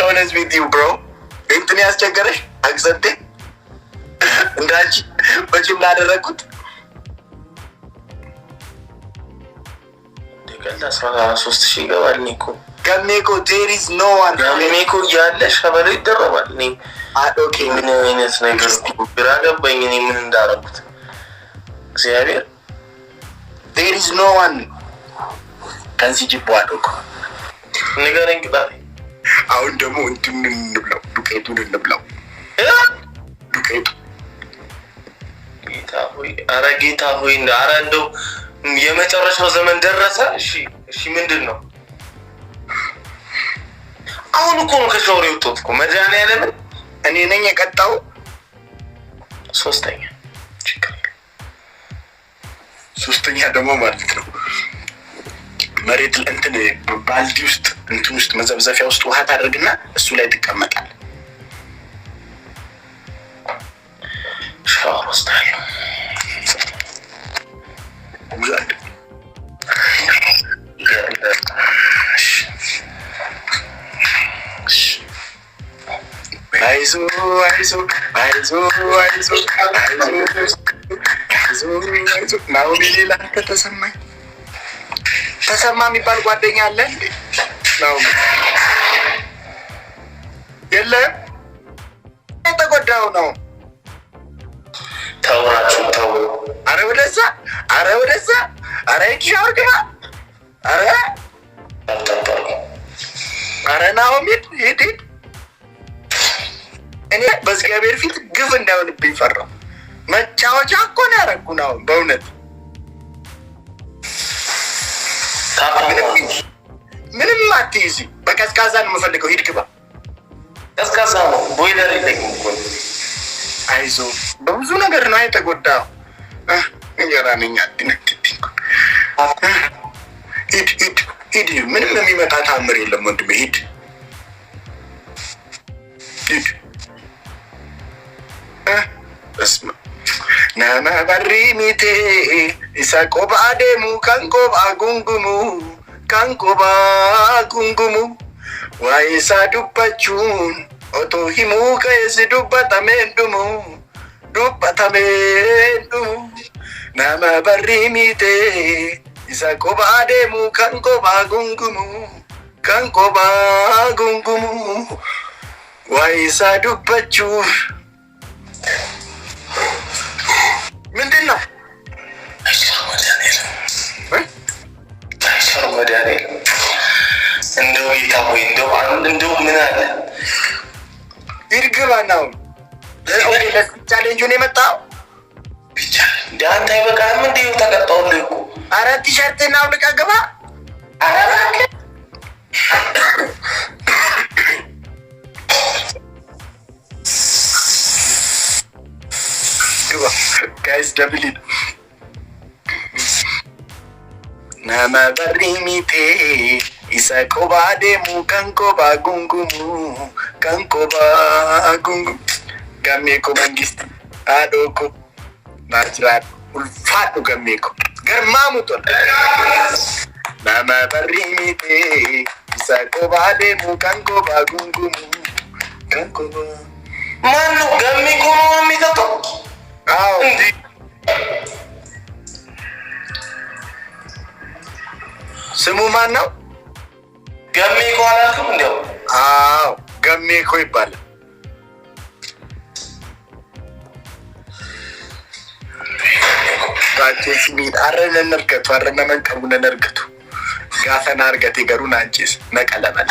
honest with you, bro. እንትን ያስቸገረሽ አክሰንቴ እንዳንቺ በጭም ላደረኩት ደቀላ 13,000 ይገባል። ኒኮ ገሜኮ there is no one ገሜኮ ያለሽ ከበለ ይደረባል። እኔ ኦኬ ምን አይነት ነገር ግራ ገባኝ። እኔ ምን እንዳደረኩት እግዚአብሔር there is no one ከዚህ ጅቧል እኮ ንገረኝ ቅጣይ። አሁን ደግሞ እንትን እንብላው ዱቄቱን እንብላው ዱቄቱ ጌታ ሆይ ኧረ ጌታ ሆይ ኧረ እንደው የመጨረሻው ዘመን ደረሰ። እሺ ምንድን ነው አሁን እኮ ነው ከሻወር የወጣሁት እኮ መድኃኒዓለም እኔ ነኝ የቀጣው ሶስተኛ ደግሞ ማለት ነው መሬት እንትን ባልዲ ውስጥ እንትን ውስጥ መዘብዘፊያ ውስጥ ውሃ ታደርግና እሱ ላይ ትቀመጣል። ሻወር ውስጥ ያለው አይዞህ ናሆም ሌላ ተሰማ የሚባል ጓደኛ አለ እንዴ? ናሆም የለም። የተጎዳው ነው። ተው። አረ ወደዛ አረ ሻወር ግባ። አረ ናሆም ሂድ። እኔ በእግዚአብሔር ፊት ግፍ እንዳይሆንብኝ ፈራሁ። መጫወቻ እኮ ነው ያደረጉን። አሁን በእውነት ምንም አትይዚ። በቀዝቃዛ ነው የምፈልገው። ሂድ ግባ። ቀዝቃዛ ነው ቦይለር የለኝም እኮ። አይዞህ በብዙ ነገር ነው የተጎዳው። እንጀራ ነኝ አትነክትኝ። ሂድ። ምንም የሚመጣ ታምር የለም ወንድሜ። ሂድ እስማ ናማ በሪ ሚቴ ኢሳ ቆባ ደሙ ካንቆባ ጉንጉሙ ዋይሳ ዱባቹን ኦቶ ሂሙ ከየስ ዱባታሜን ዱሙ ናማ በሪ ሚቴ ኢሳ ቆባ ደሙ ካንቆባ ጉንጉሙ ዋይሳ ዱባቹን ምንድን ነው? መድኃኒዓለም እንደው ጌታ ሆይ እንደው ምን አለ ይርግባ ነው ቻሌንጁን የመጣው ብቻ እንደ አንተ አይበቃህም እንዴ? ተቀጣሁልህ እኮ። ኧረ ቲሸርትና አውልቀህ ግባ። ኧረ ጋይስ ደብሊን ናማ በሪ ሚቴ ኢሳ ቆባ ደሙ ካንቆባ ጉንጉሙ ጋሜኮ መንግስት አዶኮ ናጅራት ኡልፋዱ ጋሜኮ ገርማሙቶ ናማ በሪ ሚቴ ኢሳ ቆባ ደሙ ካንቆባ ጉንጉሙ ማነው ጋሜኮ ነው የሚጠጣው? አዎ ስሙ ማን ነው? ገሜኮ አላልክም? እንዲያው አዎ ገሜኮ ይባላል። ባንቺ ሲሚት አረነ ነርከቱ አረነ መንቀቡነ ነርከቱ ጋፈና አርገቴ ገሩን አንቺስ ነቀለበለ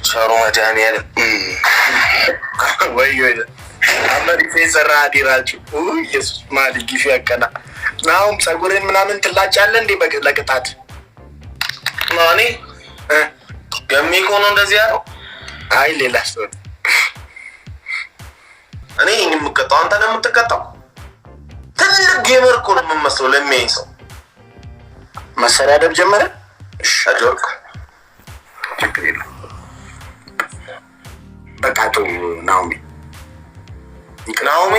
ቻሮ መድኃኒዓለም ወይ አመሪፌ ሰራ አዲራችሁ ኢየሱስ ማሊ ጊፊ ያቀና ናውም ጸጉሬን ምናምን ትላጫለህ እንዴ? ለቅጣት ማኔ ገሜኮ ነው እንደዚህ ያለው? አይ ሌላ ሰው እኔ የምቀጣው አንተ ነው የምትቀጣው። ትልቅ ጌመር እኮ ነው የምመስለው ለሚያይ ሰው። መሰዳደብ ጀመረ። እሺ አጆክ ችግር የለም። በቃ ናኦሚ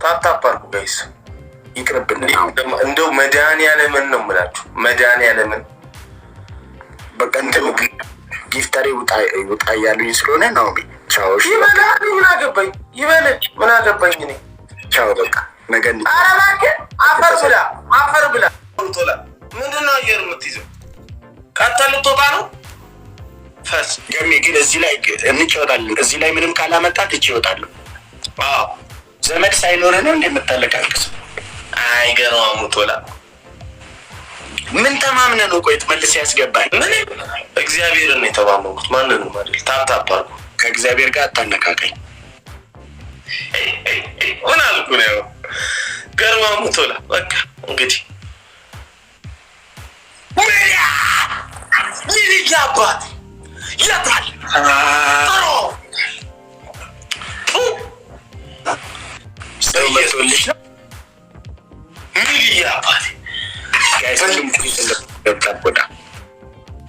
ታፕታፕ አድርጉ ጋይስ። ይቅርብን። እንደው መድኃኒዓለምን ነው የምላችሁ መድኃኒዓለምን በቃ እንትን ጊፍተሪ ውጣ እያሉኝ ስለሆነ ነው። ቻው። እሺ ምን አገባኝ ይበል ምን አገባኝ እኔ። ቻው በቃ ነገ አፈር ብላ ቶላ ምንድን ነው አየር የምትይዘው? ቀጥታ ልትወጣ ነው ፈስ ገሜ ግን እዚህ ላይ እንጫወታለን። እዚህ ላይ ምንም ካላመጣት እቺ ይወጣሉ። ዘመድ ሳይኖር ነው እንደምታለቃቅስ። አይገርምም ቶላ ምን ተማምነህ ነው? ቆይ ትመልስ ያስገባኝ። ምን እግዚአብሔርን የተማመንኩት ማንንም አይደል። ታፕታፕ ከእግዚአብሔር ጋር አታነካከኝ። ምን አልኩ ነው? ገርማሙ ቶላ በቃ እንግዲህ ሚሊያ አባት ያታል ሰውልሽ ነው ሚሊያ አባት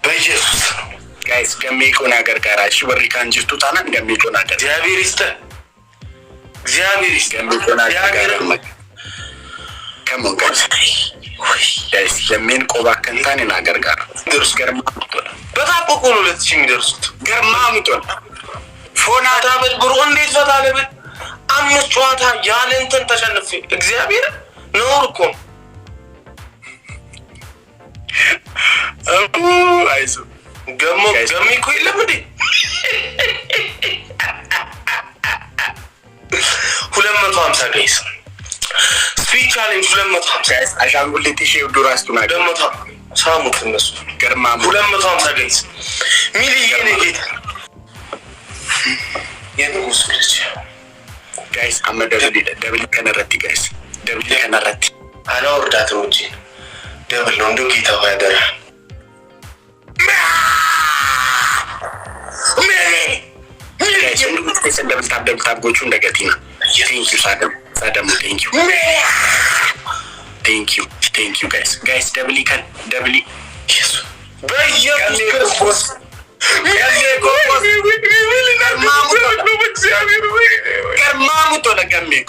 በኢየሱስ ጋይስ ገሜቆን ሀገር ጋር እሺ ወሪ ካንጅቱ ታና ገሜቆን ሀገር እግዚአብሔር ይስጥህ እግዚአብሔር ይስጥህ ገሜቆን ሀገር ከሞን ጋይስ ገሜን ቆባ ከንታኔ ሀገር ጋር ድርስ ገርማ በታቆቁ ነው 2000 የሚደርሱት ገርማ ሙቶን ፎና ታበል ብሩ እንዴት ፈታለበት 5 ጨዋታ ያለ እንትን ተሸንፌ እግዚአብሔር ነው እኮ አይዞ ገሚ እኮ የለም እንዴ 250 ጋይስ ስፒች ቻሌንጅ 250 አሻንጉሊት ሺው ዱራስቱና ደሞታ ሳሙት እነሱ ገርማ 250 ጋይስ ሚሊየን ጌታ የንጉስ ልጅ ጋይስ ደብል ከነረቲ ጋይስ ደብል ከነረቲ አላወርዳትም እንጂ ደብል ነው እንደው ጌታ ያደራ ደብል ጎቹ እንደገቲና ቴንክ ዩ ጋይስ ደብል በኢየሱስ ገርማሙቶ ለገሜኩ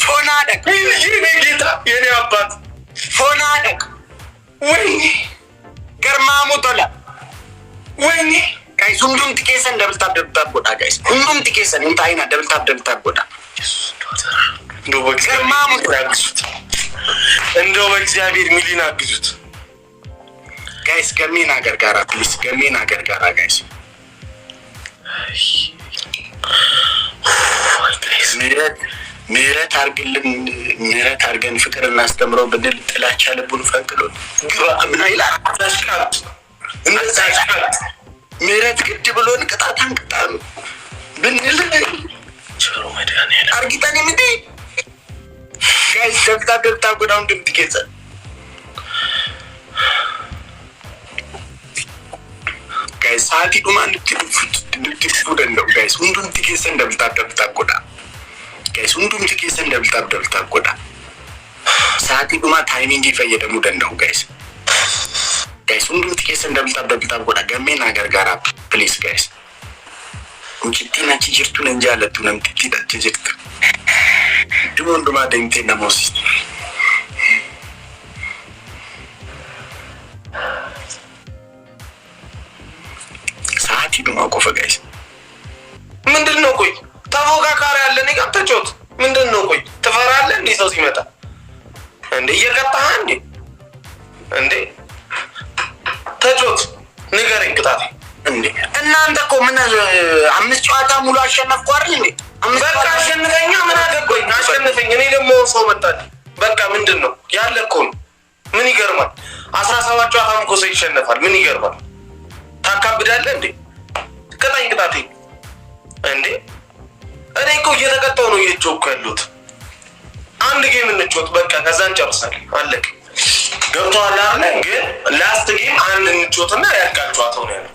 ፎናደቅ ጌታ የኔ አባት ፎናደቅ ወይኔ ገርማሙቶ ለ ወይኔ ጋይስ ሁንዱም ቲኬሰን ደብልታብ ጎዳ ጋይስ ሁንዱም ቲኬሰን እንታይና ደብልታብ ጎዳ እንደው በገርማሙቶ ያግዙት እንደው በእግዚአብሔር ሚሊና አግዙት ጋይስ ገሜን ሀገር ጋራ ፕሊስ ገሜን ሀገር ጋራ ጋይስ ምህረት አርግልን ምህረት አርገን ፍቅር እናስተምረው ብንል ጥላቻ ልቡን ፈንቅሎት ግባ ምን ይላል ታሽቃት እንደዛ ታሽቃት ምህረት ግድ ብሎን ቅጣታን ቅጣኑ ብንል ቸሮ መድኃኒዓለም አርጊታን ምንድ ጋይስ ደብታ ጎዳውን ድምትኬጸ ጋይስ ሳቲ ዱማን ድምትፉ ደንደው ጋይስ ሁንዱም ቲኬሰን ደብታ ጎዳ ጋይስ ሁንዱም ቲኬሰን ደብታ ጎዳ ሳቲ ዱማ ታይሚንግ ይፈየደሙ ደንደው ጋይስ ሁንዱም ቲኬሰን ደብታ ጎዳ ገሜን ሀገር ጋራ ፕሊስ ጋይስ እንቺቲና ቺጅርቱን እንጃለቱ ነምጥቲዳ ቺጅርቱ ዱሞንዱማ ደምቴ ነሞስ ሳቲ ዱማ ቆፈ ጋይስ ምንድነው? ቆይ ተፎካካሪ ያለ እኔ ጋር ተጮት ምንድነው? ቆይ ትፈራለህ እንዴ? ሰው ሲመጣ እንዴ እየቀጣህ እንዴ ተጮት ንገረኝ ቅጣቴ እንዴ እናንተ እኮ ምን 5 ጨዋታ ሙሉ አሸነፍኩ አይደል እንዴ? በቃ አሸንፈኛ ምን አገባኝ? አሸንፈኝ። እኔ ደግሞ ሰው መጣል በቃ ምንድነው ያለ እኮ ነው። ምን ይገርማል? 17 ጨዋታ እኮ ሰው ይሸነፋል። ምን ይገርማል? ታካብዳለህ እንዴ? ቅጣኝ ቅጣቴ እንዴ እኔ እኮ እየተቀጣው ነው እየጮኩ ያሉት። አንድ ጌም እንጮት በቃ ከዛ እንጨርሳለን። አለቅ ገብቶሃል አይደል? ግን ላስት ጌም አንድ እንጮትና ያልቃል ጨዋታው ነው ያለው።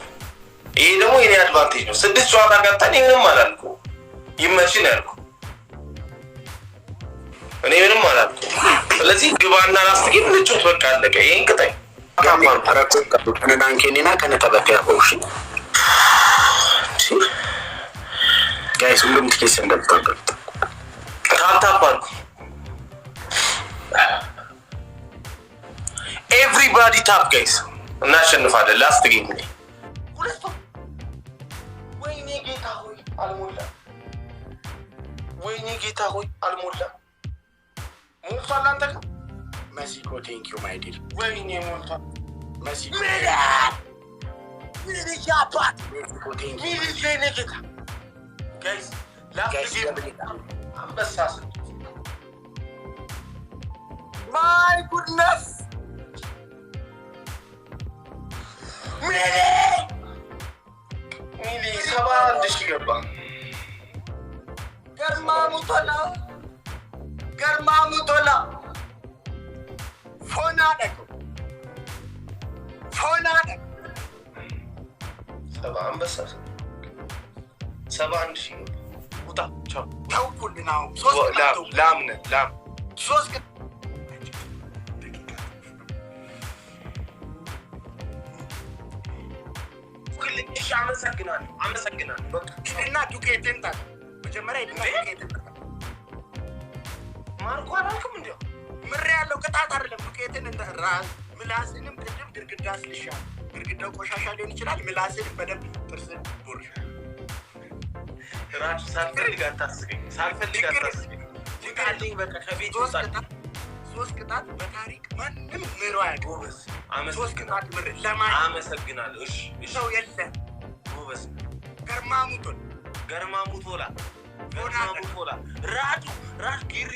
ይሄ ደግሞ የኔ አድቫንቴጅ ነው። 6 ጨዋታ ቀጣን ምንም አላልኩ። ይመችኝ ያልኩ እኔ ምንም አላልኩ። ስለዚህ ግባና ላስት ጌም እንጮት በቃ አለቀ። ይሄን ቅጣኝ ካማን ተራቆ ከነዳንኬኒና ከነተበከያ ሆሽ ጋይስ ሁሉም ቲኬስ እንደምታውቁት ታታባል ኤቭሪባዲ ታፕ ጋይስ እናሸንፋለን። ላስት ጌም ላይ ሁለት ወይኔ ጌታ ሆይ አልሞላም። ወይኔ ጌታ ሆይ አልሞላም። ሞልቷል። አንተ ጋር መሲኮ ቴንክ ዩ ማይ ዲር። ወይኔ ሞልቷል። መሲኮ ምን ያባት ቴንክ ዩ ምን ጌታ ጋይስ ላስት ጌም አንበሳ ማይ ጉድነስ ሚሊ 71 ሺህ ገባ። ገርማሙቶላ ፎና ደግ 70 አንበሳ 71 ሺህ ገባ። ውጣ ቻው ተውኩልና ላም ሶስት እሺ አመሰግናለሁ። በቃ እና ዱቄትን ታ መጀመሪያ ይድና ዱቄትን ታ ማርኮ አላልኩም እንዴ? ምሬ ያለው ቅጣት አይደለም። ዱቄትን እንደራስ ምላስንም ቅድም ግድግዳ አስልሻ ግድግዳው ቆሻሻ ሊሆን ይችላል። ምላስንም በደንብ ጥርስን ቦርሽ ራሱ ሳልፈልግ አታስገኝ። ይቃልኝ በቃ ከቤት ወጣ። ሶስት ቅጣት በታሪክ ማንም ምሮ ያውቀው። ጎበዝ ሶስት ቅጣት ምር ለማን አመሰግናለሁ። እሺ ሰው የለ ጎበዝ ገርማሙቶላ ራጁ ጊሪ